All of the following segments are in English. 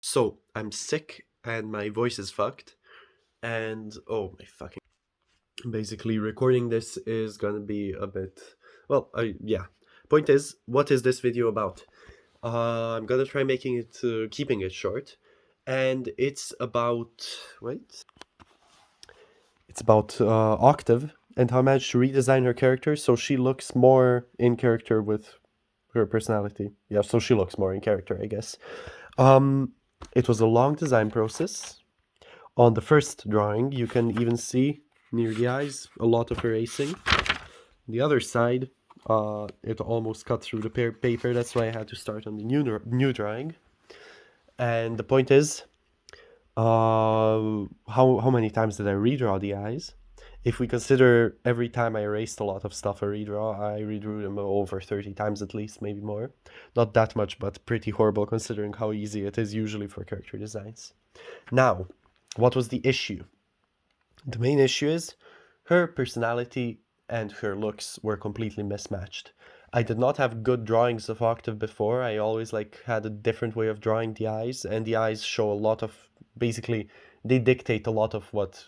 So, I'm sick and my voice is fucked. And oh my fucking. Basically, recording this is gonna be a bit. Yeah. Point is, what is this video about? I'm gonna try making it, keeping it short. And it's about. Wait. It's about Octave and how I managed to redesign her character so she looks more in character with her personality. Yeah, so she looks more in character, I guess. Um, it was a long design process. On the first drawing, you can even see near the eyes a lot of erasing. The other side, it almost cut through the paper. That's why I had to start on the new drawing. And the point is, how many times did I redraw the eyes? If we consider every time I erased a lot of stuff I redraw, I redrew them over 30 times at least, maybe more. Not that much, but pretty horrible considering how easy it is usually for character designs. Now, what was the issue? The main issue is her personality and her looks were completely mismatched. I did not have good drawings of Octave before. I always had a different way of drawing the eyes, and the eyes show a lot of basically they dictate a lot of what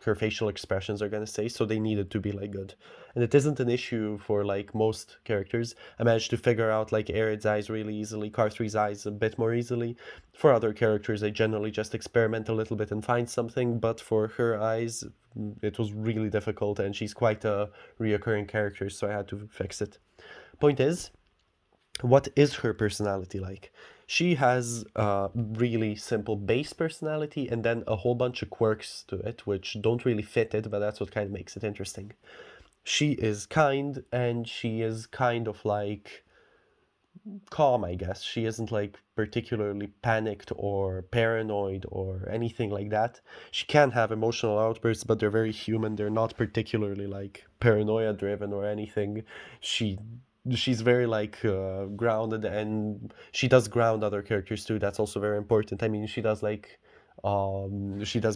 her facial expressions are gonna say, so they needed to be good. And it isn't an issue for most characters. I managed to figure out Arid's eyes really easily, Car3's eyes a bit more easily. For other characters, I generally just experiment a little bit and find something, but for her eyes, it was really difficult, and she's quite a reoccurring character, so I had to fix it. Point is, what is her personality like? She has a really simple base personality and then a whole bunch of quirks to it, which don't really fit it, but that's what kind of makes it interesting. She is kind, and she is kind of calm, I guess. She isn't particularly panicked or paranoid or anything like that. She can have emotional outbursts, but they're very human. They're not particularly paranoia driven or anything. She she's very grounded, and she does ground other characters too. That's also very important. I mean, she does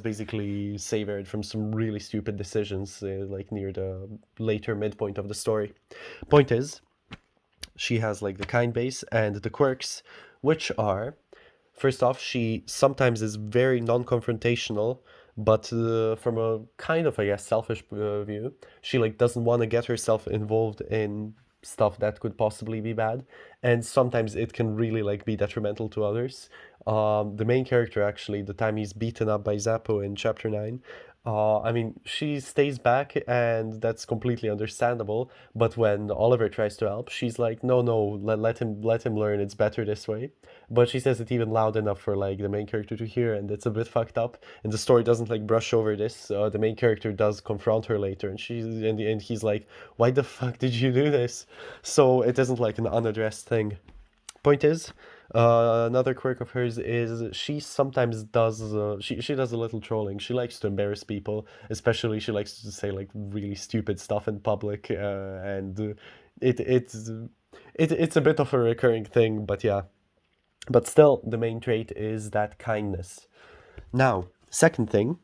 basically save Aerith from some really stupid decisions near the later midpoint of the story. Point is, she has the kind base and the quirks, which are, first off, she sometimes is very non-confrontational, but from a kind of, I guess, selfish view, she doesn't want to get herself involved in stuff that could possibly be bad, and sometimes it can really be detrimental to others. The main character, actually, the time he's beaten up by Zappo in chapter 9, I mean, she stays back, and that's completely understandable. But when Oliver tries to help, she's like, "No, no, let him learn. It's better this way." But she says it even loud enough for the main character to hear, and it's a bit fucked up. And the story doesn't brush over this. The main character does confront her later, and he's like, "Why the fuck did you do this?" So it isn't an unaddressed thing. Point is, another quirk of hers is she sometimes does she does a little trolling. She likes to embarrass people, especially she likes to say really stupid stuff in public, and it it's it's a bit of a recurring thing, but yeah. But still, the main trait is that kindness. Now, second thing,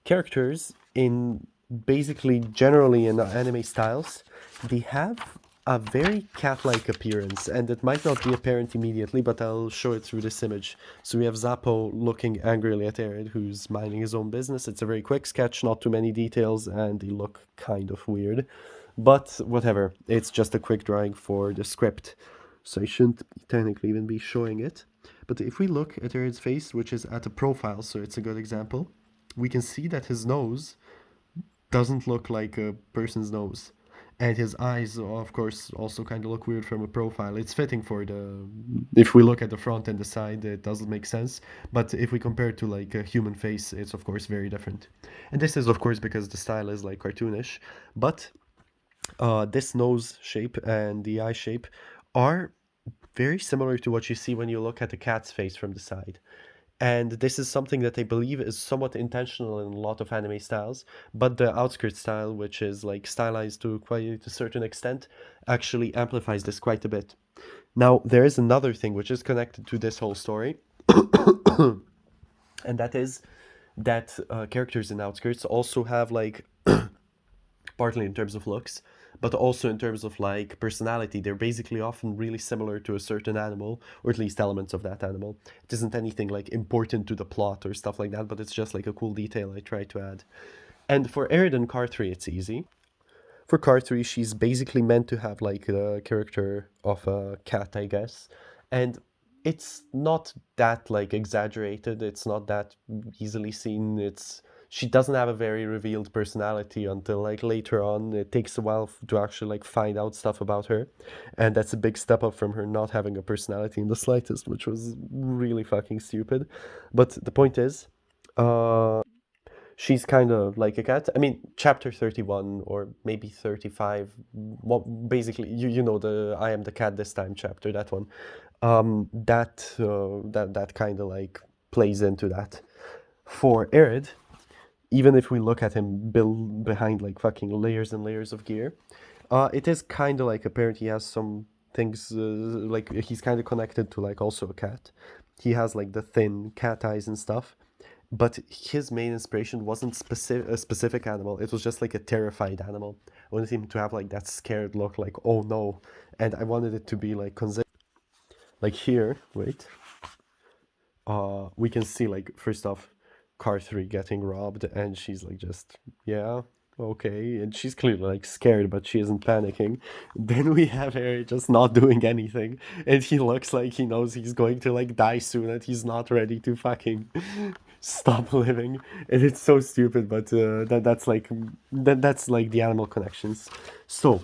characters in basically generally in anime styles, they have a very cat-like appearance, and it might not be apparent immediately, but I'll show it through this image. So we have Zappo looking angrily at Arid, who's minding his own business. It's a very quick sketch, not too many details, and they look kind of weird. But whatever, it's just a quick drawing for the script, so I shouldn't technically even be showing it. But if we look at Arid's face, which is at a profile, so it's a good example, we can see that his nose doesn't look like a person's nose. And his eyes, of course, also kind of look weird from a profile. It's fitting for the. If we look at the front and the side, it doesn't make sense. But if we compare it to a human face, it's of course very different. And this is, of course, because the style is cartoonish. But this nose shape and the eye shape are very similar to what you see when you look at a cat's face from the side. And this is something that I believe is somewhat intentional in a lot of anime styles, but the outskirt style, which is stylized to quite a certain extent, actually amplifies this quite a bit. Now, there is another thing which is connected to this whole story, and that is that characters in outskirts also have partly in terms of looks, but also in terms of like personality, they're basically often really similar to a certain animal, or at least elements of that animal. It isn't anything like important to the plot or stuff like that, but it's just like a cool detail I try to add. And for Eridan Car 3, it's easy. For Car 3, she's basically meant to have like the character of a cat, I guess. And it's not that like exaggerated, it's not that easily seen. It's she doesn't have a very revealed personality until like later on. It takes a while to actually like find out stuff about her. And that's a big step up from her not having a personality in the slightest, which was really fucking stupid. But the point is, she's kind of like a cat. I mean, chapter 31 or maybe 35, what basically you know the I am the cat this time chapter, that one. That kind of like plays into that. For Arid, even if we look at him built behind like fucking layers and layers of gear, it is kind of like apparent he has some things like he's kind of connected to like also a cat. He has like the thin cat eyes and stuff, but his main inspiration wasn't a specific animal. It was just like a terrified animal. I wanted him to have like that scared look, like oh no, and I wanted it to be like like here. Wait, we can see like first off, car 3 getting robbed, and she's like just yeah. Okay, and she's clearly like scared, but she isn't panicking. Then we have Harry just not doing anything, and he looks like he knows he's going to like die soon, and he's not ready to fucking stop living. And it's so stupid, but that's like the animal connections. So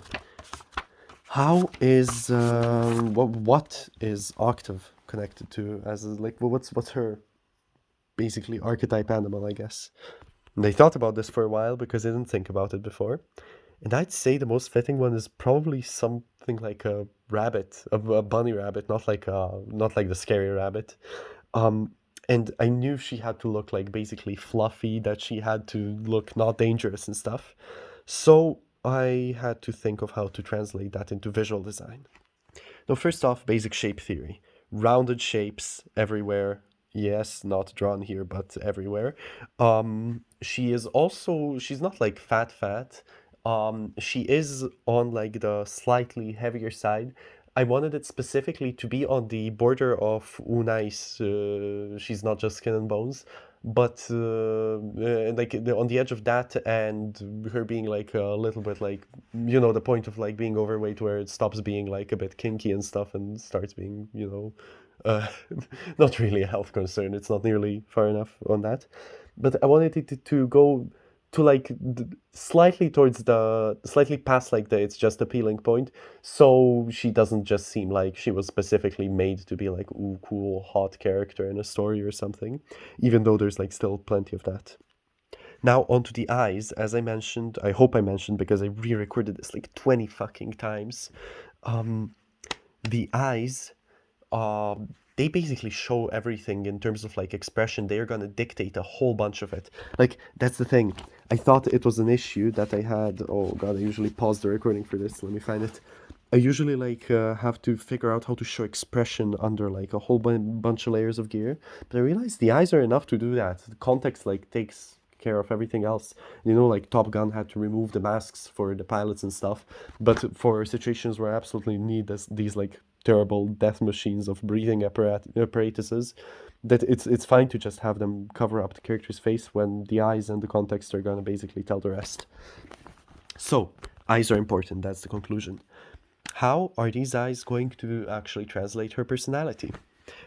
how is what is Octave connected to as like what's her basically archetype animal, I guess. And they thought about this for a while because they didn't think about it before. And I'd say the most fitting one is probably something like a rabbit, a bunny rabbit, not like the scary rabbit. Um, and I knew she had to look like basically fluffy, that she had to look not dangerous and stuff. So I had to think of how to translate that into visual design. Now, first off, basic shape theory. Rounded shapes everywhere. Yes, not drawn here, but everywhere. She's not like fat. She is on like the slightly heavier side. I wanted it specifically to be on the border of Unai's. She's not just skin and bones, but like on the edge of that, and her being like a little bit like the point of like being overweight, where it stops being like a bit kinky and stuff and starts being uh, not really a health concern. It's not nearly far enough on that, but I wanted it to go to like slightly past like the it's just a peeling point, so she doesn't just seem like she was specifically made to be like ooh cool hot character in a story or something, even though there's like still plenty of that. Now onto the eyes, as I mentioned, I hope I mentioned because I re-recorded this like 20 fucking times. The eyes, they basically show everything in terms of like expression. They are gonna dictate a whole bunch of it. Like that's the thing. I thought it was an issue that I had. Oh god, I usually pause the recording for this. Let me find it. I usually like have to figure out how to show expression under like a whole bunch of layers of gear. But I realized the eyes are enough to do that. The context like takes care of everything else. Like Top Gun had to remove the masks for the pilots and stuff. But for situations where I absolutely need these like terrible death machines of breathing apparatuses, that it's fine to just have them cover up the character's face when the eyes and the context are gonna basically tell the rest. So eyes are important. That's the conclusion. How are these eyes going to actually translate her personality?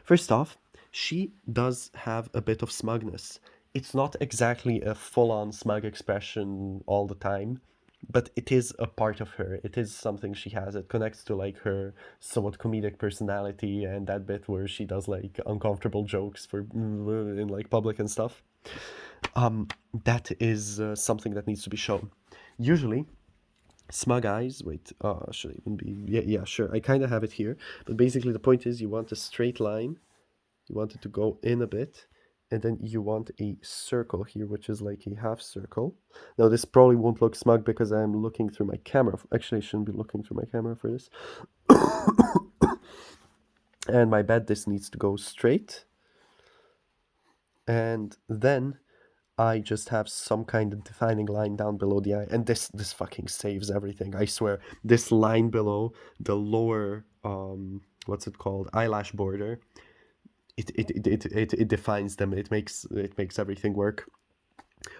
First off, she does have a bit of smugness. It's not exactly a full on smug expression all the time, but it is a part of her. It is something she has. It connects to like her somewhat comedic personality and that bit where she does like uncomfortable jokes for in like public and stuff. That is something that needs to be shown. Usually, smug eyes. Wait, should I even be? Yeah, sure. I kind of have it here, but basically the point is you want a straight line. You want it to go in a bit, and then you want a circle here, which is like a half circle. Now this probably won't look smug because I'm looking through my camera. Actually, I shouldn't be looking through my camera for this. And my bet this needs to go straight. And then I just have some kind of defining line down below the eye, and this fucking saves everything. I swear. This line below the lower what's it called, eyelash border, it defines them. It makes everything work.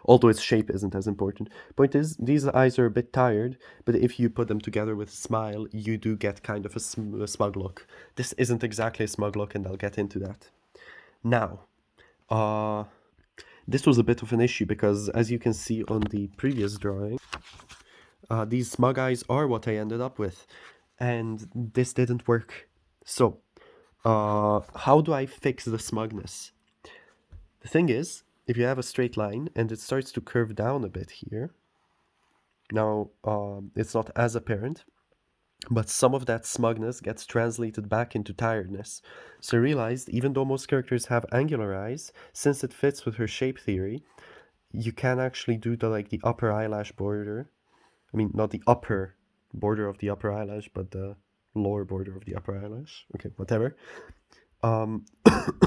Although its shape isn't as important. Point is, these eyes are a bit tired, but if you put them together with a smile, you do get kind of a smug look. This isn't exactly a smug look, and I'll get into that. Now, uh, this was a bit of an issue because, as you can see on the previous drawing, these smug eyes are what I ended up with, and this didn't work. So, how do I fix the smugness? The thing is, if you have a straight line and it starts to curve down a bit here, now it's not as apparent, but some of that smugness gets translated back into tiredness. So I realized, even though most characters have angular eyes, since it fits with her shape theory, you can actually do the upper eyelash border. I mean, not the upper border of the upper eyelash, but the lower border of the upper eyelash. Okay, whatever. Um,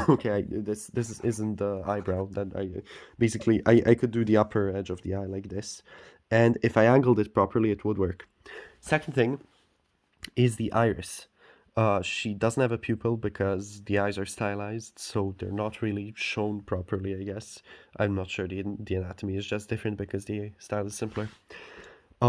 okay, this isn't the eyebrow. That I could do the upper edge of the eye like this, and if I angled it properly, it would work. Second thing is the iris. She doesn't have a pupil because the eyes are stylized, so they're not really shown properly, I guess. I'm not sure the anatomy is just different because the style is simpler.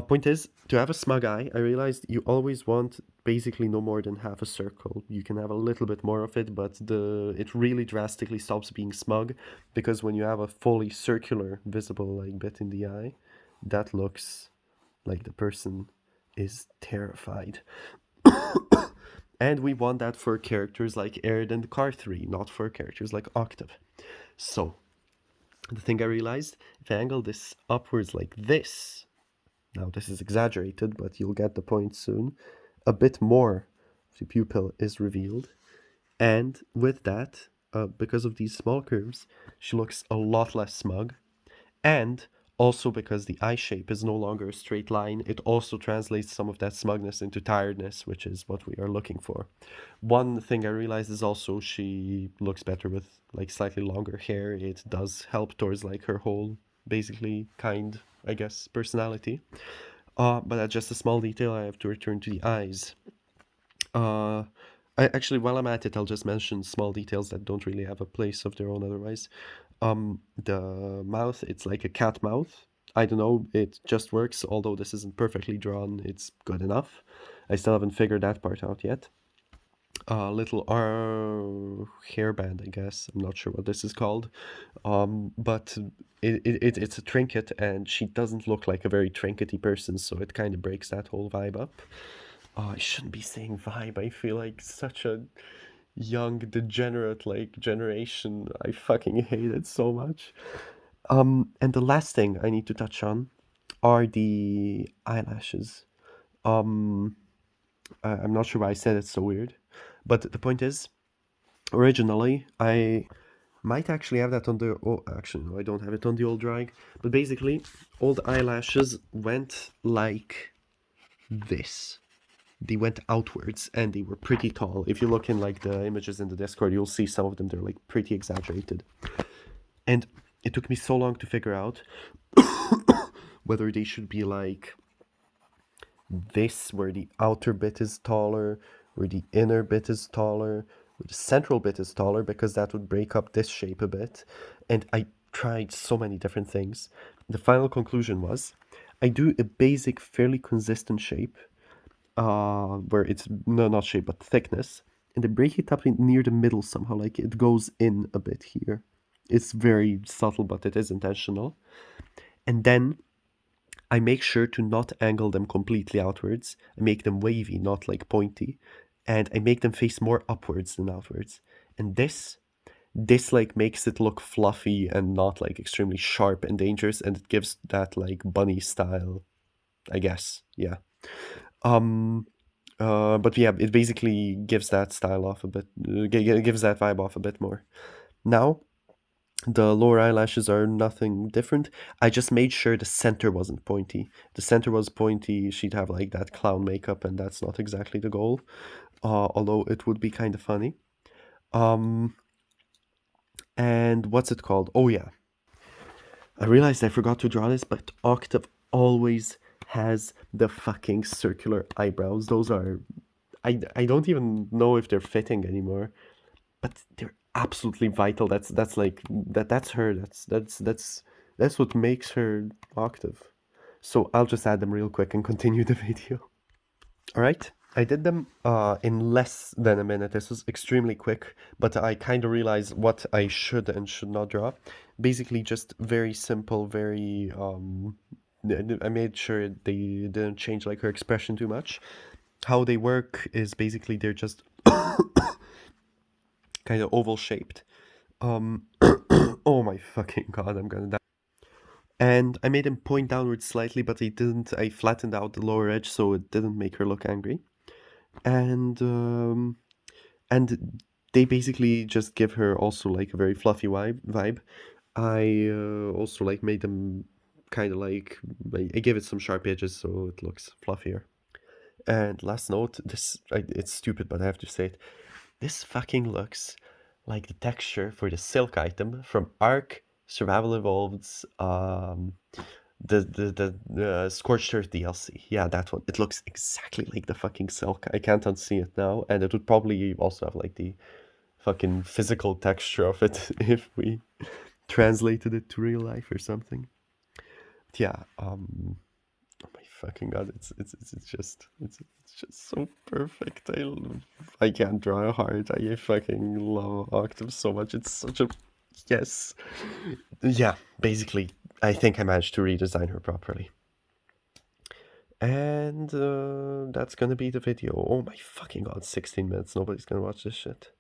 Point is, to have a smug eye, I realized you always want basically no more than half a circle. You can have a little bit more of it, but it really drastically stops being smug, because when you have a fully circular visible bit in the eye, that looks like the person is terrified. And we want that for characters like Arid and Car3, not for characters like Octave. So, the thing I realized, if I angle this upwards like this, now this is exaggerated, but you'll get the point soon, a bit more of the pupil is revealed. And with that, because of these small curves, she looks a lot less smug. And also because the eye shape is no longer a straight line, it also translates some of that smugness into tiredness, which is what we are looking for. One thing I realized is also she looks better with slightly longer hair. It does help towards her whole basically kind, I guess, personality. But that's just a small detail. I have to return to the eyes. Uh, actually, while I'm at it, I'll just mention small details that don't really have a place of their own otherwise. The mouth, it's like a cat mouth. I don't know, it just works. Although this isn't perfectly drawn, it's good enough. I still haven't figured that part out yet. Little hairband, I guess. I'm not sure what this is called. But it's a trinket, and she doesn't look like a very trinkety person, so it kind of breaks that whole vibe up. Oh, I shouldn't be saying vibe. I feel like such a young degenerate generation. I fucking hate it so much. And the last thing I need to touch on are the eyelashes. Um, I'm not sure why I said it's so weird, but the point is, originally I might actually have that on the. Oh, actually, no, I don't have it on the old drawing. But basically, all the eyelashes went like this. They went outwards and they were pretty tall. If you look in the images in the Discord, you'll see some of them. They're pretty exaggerated. And it took me so long to figure out whether they should be this, where the outer bit is taller, where the inner bit is taller, where the central bit is taller, because that would break up this shape a bit. And I tried so many different things. The final conclusion was I do a basic, fairly consistent shape, where it's no, not shape, but thickness, and I break it up near the middle somehow, like it goes in a bit here. It's very subtle, but it is intentional. And then I make sure to not angle them completely outwards. I make them wavy, not pointy, and I make them face more upwards than outwards. And this makes it look fluffy and not extremely sharp and dangerous, and it gives that bunny style, I guess. Yeah. Um but yeah, it basically gives that style off a bit, gives that vibe off a bit more. Now, the lower eyelashes are nothing different. I just made sure the center wasn't pointy. The center was pointy, she'd have that clown makeup, and that's not exactly the goal. Although it would be kind of funny. And what's it called? Oh yeah. I realized I forgot to draw this, but Octave always has the fucking circular eyebrows. Those are, I don't even know if they're fitting anymore, but they're absolutely vital. That's like that's her. That's what makes her Octave. So I'll just add them real quick and continue the video. All right. I did them in less than a minute. This was extremely quick, but I kind of realized what I should and should not draw. Basically, just very simple, very. I made sure they didn't change like her expression too much. How they work is basically they're just kind of oval shaped. Oh my fucking god, I'm gonna die. And I made him point downwards slightly, but I didn't. I flattened out the lower edge so it didn't make her look angry. And and they basically just give her also like a very fluffy vibe. I also like made them kind of like I gave it some sharp edges so it looks fluffier. And last note, it's stupid, but I have to say it. This fucking looks like the texture for the silk item from Ark Survival Evolved's the Scorched Earth DLC. Yeah, that one. It looks exactly like the fucking silk. I can't unsee it now, and it would probably also have like the fucking physical texture of it if we translated it to real life or something. But yeah, oh my fucking god, it's just so perfect. I can't draw a heart. I fucking love Octave so much. It's such a yes. Yeah, basically, I think I managed to redesign her properly. And that's gonna be the video. Oh my fucking god, 16 minutes. Nobody's gonna watch this shit.